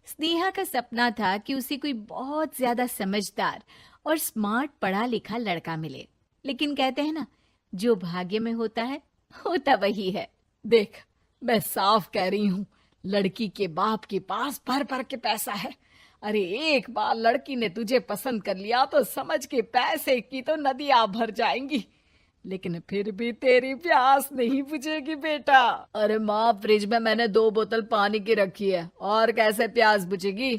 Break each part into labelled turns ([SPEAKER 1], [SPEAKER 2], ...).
[SPEAKER 1] स्नेहा का सपना था कि उसे कोई बहुत ज्यादा समझदार और स्मार्ट पढ़ा लिखा लड़का मिले। लेकिन कहते हैं ना, जो भाग्य में होता है होता वही है।
[SPEAKER 2] देख, मैं साफ कह रही हूँ, लड़की के बाप के पास भर भर के पैसा है। अरे एक बार लड़की ने तुझे पसंद कर लिया तो समझ के पैसे की तो नदियां भर जाएंगी, लेकिन फिर भी तेरी प्यास नहीं बुझेगी बेटा। अरे माँ, फ्रिज में मैंने 2 बोतल पानी की रखी है, और कैसे प्यास बुझेगी?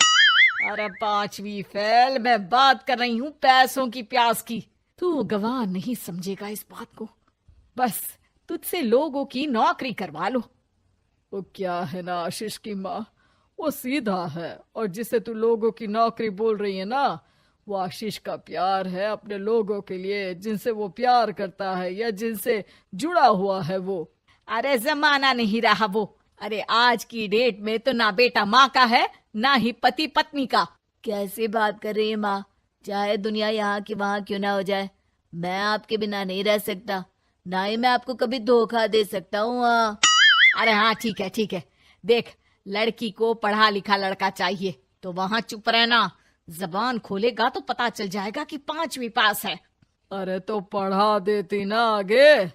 [SPEAKER 2] अरे 5वीं फेल, मैं बात कर रही हूँ पैसों की प्यास की। तू गवाह नहीं समझेगा इस बात को। बस तुझसे लोगों की नौकरी करवा लो। वो क्या है ना आशीष की माँ, वो सीधा है, और जिसे तू लोगों की नौकरी बोल रही है ना, वो आशीष का प्यार है अपने लोगों के लिए, जिनसे वो प्यार करता है या जिनसे जुड़ा हुआ है वो।
[SPEAKER 1] अरे जमाना नहीं रहा वो। अरे आज की डेट में तो ना बेटा माँ का है, ना ही पति पत्नी का।
[SPEAKER 3] कैसी बात कर रही है माँ? चाहे दुनिया यहाँ की वहाँ क्यों ना हो जाए, मैं आपके बिना नहीं रह सकता। ना ही मैं आपको कभी धोखा दे सकता हूँ।
[SPEAKER 1] अरे हाँ, ठीक है ठीक है। देख, लड़की को पढ़ा लिखा लड़का चाहिए तो वहां चुप रहना। जबान खोलेगा तो पता चल जाएगा कि 5वीं पास है।
[SPEAKER 2] अरे तो पढ़ा देती ना आगे।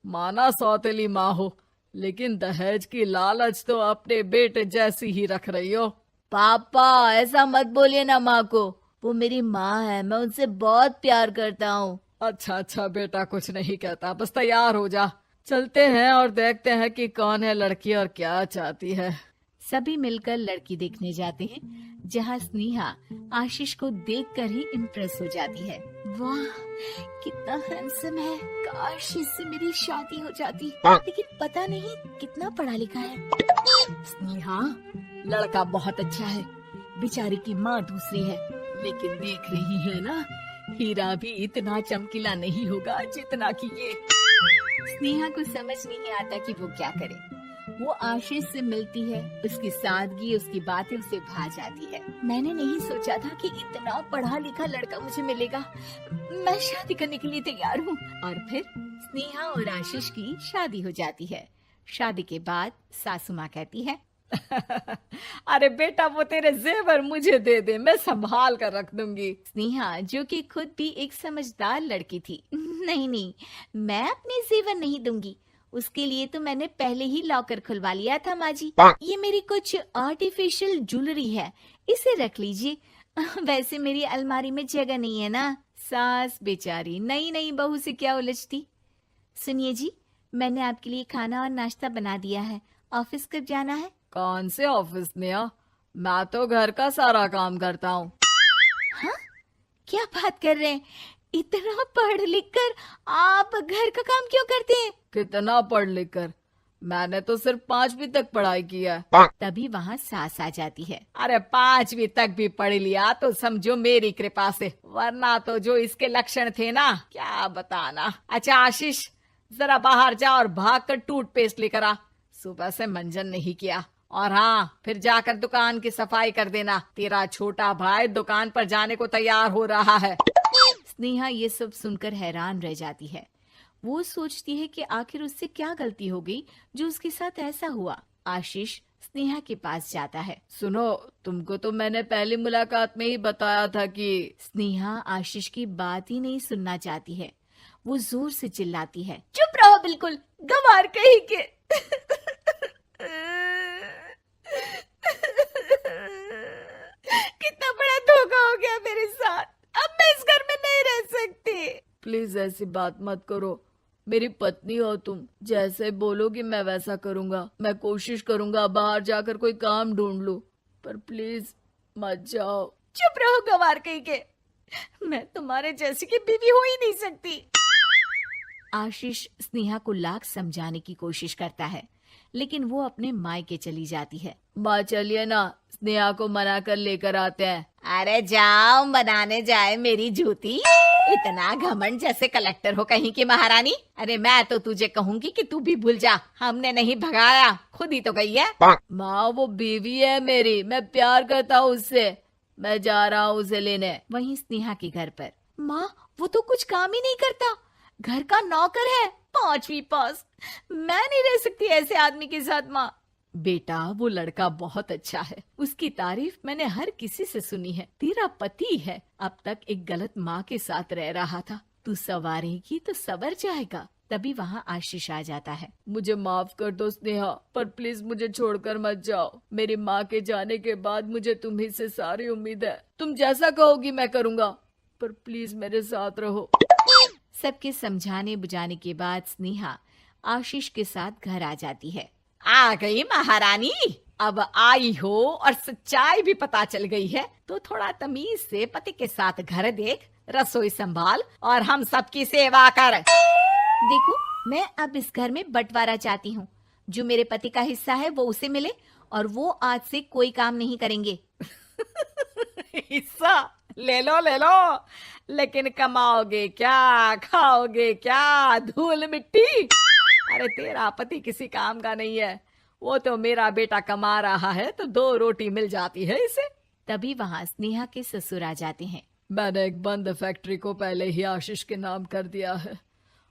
[SPEAKER 2] माना सौतेली माँ हो, लेकिन दहेज की लालच तो अपने बेटे जैसी ही रख रही हो।
[SPEAKER 3] पापा ऐसा मत बोलिए ना माँ को, वो मेरी माँ है, मैं उनसे बहुत प्यार करता हूँ।
[SPEAKER 2] अच्छा अच्छा बेटा, कुछ नहीं कहता, बस तैयार हो जा, चलते हैं और देखते हैं कि कौन है लड़की और क्या चाहती है।
[SPEAKER 1] सभी मिलकर लड़की देखने जाते हैं, जहाँ स्नेहा आशीष को देखकर ही इम्प्रेस हो जाती है। वाह, कितना हैंडसम है। काश इससे मेरी शादी हो जाती, लेकिन पता नहीं कितना पढ़ा लिखा है।
[SPEAKER 2] स्नेहा, लड़का बहुत अच्छा है, बेचारी की माँ दूसरी है, लेकिन देख रही है ना, हीरा भी इतना चमकीला नहीं होगा जितना कि ये।
[SPEAKER 1] स्नेहा को समझ नहीं आता कि वो क्या करे। वो आशीष से मिलती है, उसकी सादगी, उसकी बातें उसे भा जाती है। मैंने नहीं सोचा था कि इतना पढ़ा लिखा लड़का मुझे मिलेगा। मैं शादी करने के लिए तैयार हूँ। और फिर स्नेहा और आशीष की शादी हो जाती है। शादी के बाद सासू माँ कहती है,
[SPEAKER 2] अरे बेटा, वो तेरे जेवर मुझे दे दे, मैं संभाल कर रख दूंगी।
[SPEAKER 1] स्नेहा, जो कि खुद भी एक समझदार लड़की थी, नहीं नहीं, मैं अपने जेवर नहीं दूंगी। उसके लिए तो मैंने पहले ही लॉकर खुलवा लिया था माँ जी। ये मेरी कुछ आर्टिफिशियल ज्वेलरी है, इसे रख लीजिए। वैसे मेरी अलमारी में जगह नहीं है ना। सास बेचारी नई नई बहू से क्या उलझती। सुनिए जी, मैंने आपके लिए खाना और नाश्ता बना दिया है। ऑफिस कब जाना है?
[SPEAKER 2] कौन से ऑफिस में? मैं तो घर का सारा काम करता हूँ।
[SPEAKER 1] हाँ, क्या बात कर रहे हैं? इतना पढ़ लिख कर आप घर का काम क्यों करते हैं?
[SPEAKER 2] कितना पढ़ लिख कर? मैंने तो सिर्फ 5वीं तक पढ़ाई की है।
[SPEAKER 1] तभी वहाँ सास आ जाती है।
[SPEAKER 2] अरे 5वीं तक भी पढ़ लिया तो समझो मेरी कृपा से, वरना तो जो इसके लक्षण थे ना, क्या बताना। अच्छा आशीष, जरा बाहर जा और भाग कर टूथपेस्ट लेकर आ। सुबह से मंजन नहीं किया। और हाँ, फिर जाकर दुकान की सफाई कर देना। तेरा छोटा भाई दुकान पर जाने को तैयार हो रहा है।
[SPEAKER 1] स्नेहा ये सब सुनकर हैरान रह जाती है। वो सोचती है कि आखिर उससे क्या गलती हो गई जो उसके साथ ऐसा हुआ। आशीष स्नेहा के पास जाता है।
[SPEAKER 2] सुनो, तुमको तो मैंने पहली मुलाकात में ही बताया था कि।
[SPEAKER 1] स्नेहा आशीष की बात ही नहीं सुनना चाहती है। वो जोर से चिल्लाती है, चुप रहो बिल्कुल, गंवार कहीं के। कितना बड़ा धोखा हो गया मेरे साथ। अब मैं इस घर में नहीं रह सकती।
[SPEAKER 2] प्लीज ऐसी बात मत करो, मेरी पत्नी हो तुम, जैसे बोलोगी मैं वैसा करूंगा। मैं कोशिश करूंगा बाहर जाकर कोई काम ढूंढ लूं, पर प्लीज मत जाओ।
[SPEAKER 1] चुप रहो गंवार कहीं के, मैं तुम्हारे जैसी की बीवी हो ही नहीं सकती। आशीष स्नेहा को लाख समझाने की कोशिश करता है, लेकिन वो अपने मायके चली जाती है।
[SPEAKER 2] माँ चलिए ना, स्नेहा को मना कर लेकर आते हैं।
[SPEAKER 1] अरे जाओ, बनाने जाए मेरी जूती। इतना घमंड, जैसे कलेक्टर हो कहीं की महारानी। अरे मैं तो तुझे कहूंगी कि तू भी भूल जा, हमने नहीं भगाया, खुद ही तो गई है।
[SPEAKER 2] माँ वो बीवी है मेरी, मैं प्यार करता हूँ उससे, मैं जा रहा हूँ उसे लेने।
[SPEAKER 1] वहीं स्नेहा के घर पर, माँ वो तो कुछ काम ही नहीं करता, घर का नौकर है, 5वीं पास। मैं नहीं रह सकती ऐसे आदमी के साथ माँ।
[SPEAKER 2] बेटा वो लड़का बहुत अच्छा है, उसकी तारीफ मैंने हर किसी से सुनी है। तेरा पति है, अब तक एक गलत माँ के साथ रह रहा था, तू संवारेगी तो संवर जाएगा।
[SPEAKER 1] तभी वहाँ आशीष आ जाता है।
[SPEAKER 2] मुझे माफ कर दो स्नेहा, पर प्लीज मुझे छोड़कर मत जाओ। मेरी माँ के जाने के बाद मुझे तुम्ही से सारी उम्मीद है। तुम जैसा कहोगी मैं करूँगा, पर प्लीज मेरे साथ रहो।
[SPEAKER 1] सबके समझाने बुझाने के बाद स्नेहा आशीष के साथ घर आ जाती है।
[SPEAKER 2] आ गई महारानी, अब आई हो और सच्चाई भी पता चल गई है, तो थोड़ा तमीज से पति के साथ घर देख, रसोई संभाल और हम सबकी सेवा कर।
[SPEAKER 1] देखो, मैं अब इस घर में बंटवारा चाहती हूँ। जो मेरे पति का हिस्सा है वो उसे मिले और वो आज से कोई काम नहीं करेंगे।
[SPEAKER 2] हिस्सा ले लो, लेकिन कमाओगे क्या, खाओगे क्या, धूल मिट्टी। अरे तेरा पति किसी काम का नहीं है, वो तो मेरा बेटा कमा रहा है तो 2 रोटी मिल जाती है इसे।
[SPEAKER 1] तभी वहाँ स्नेहा के ससुर आ जाते हैं।
[SPEAKER 2] मैंने एक बंद फैक्ट्री को पहले ही आशीष के नाम कर दिया है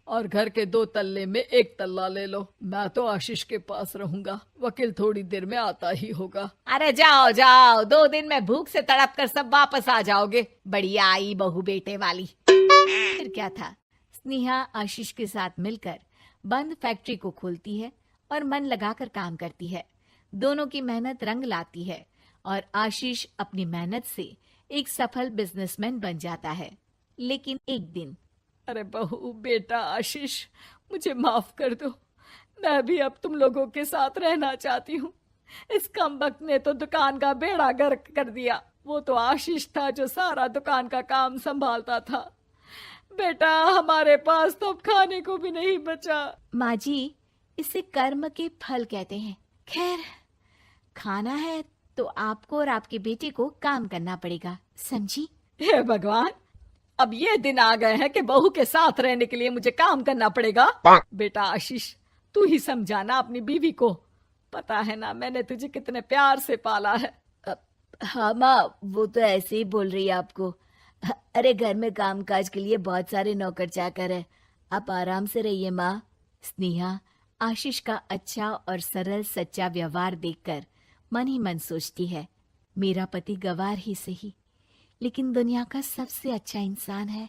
[SPEAKER 2] और घर के 2 तल्ले में 1 तल्ला ले लो। मैं तो आशीष के पास रहूंगा, वकील थोड़ी देर में आता ही होगा।
[SPEAKER 1] अरे जाओ जाओ, 2 दिन में भूख से तड़प कर सब वापस आ जाओगे। बढ़िया आई बहू बेटे वाली। फिर क्या था, स्नेहा आशीष के साथ मिलकर बंद फैक्ट्री को खोलती है और मन लगाकर काम करती है। दोनों की मेहनत रंग लाती है और आशीष अपनी मेहनत से एक सफल बिजनेसमैन बन जाता है। लेकिन एक दिन,
[SPEAKER 2] अरे बहू बेटा आशीष, मुझे माफ कर दो, मैं भी अब तुम लोगों के साथ रहना चाहती हूँ। इस कमबख्त ने तो दुकान का बेड़ा गर्क कर दिया। वो तो आशीष था जो सारा दुकान का काम संभालता था। बेटा हमारे पास तो अब खाने को भी नहीं बचा।
[SPEAKER 1] माँ जी, इसे कर्म के फल कहते हैं। खैर, खाना है तो आपको और आपके बेटे को काम करना पड़ेगा, समझी?
[SPEAKER 2] हे भगवान, अब ये दिन आ गए हैं कि बहू के साथ रहने के लिए मुझे काम करना पड़ेगा। बेटा आशीष, तू ही समझाना अपनी बीवी को। पता है ना मैंने तुझे कितने प्यार से पाला है।
[SPEAKER 3] हाँ माँ, वो तो ऐसे ही बोल रही है आपको। अरे घर में कामकाज के लिए बहुत सारे नौकर चाकर है, आप आराम से रहिए माँ।
[SPEAKER 1] स्नेहा आशीष का अच्छा और सरल सच्चा व्यवहार देखकर मन ही मन सोचती है, मेरा पति गवार ही सही, लेकिन दुनिया का सबसे अच्छा इंसान है।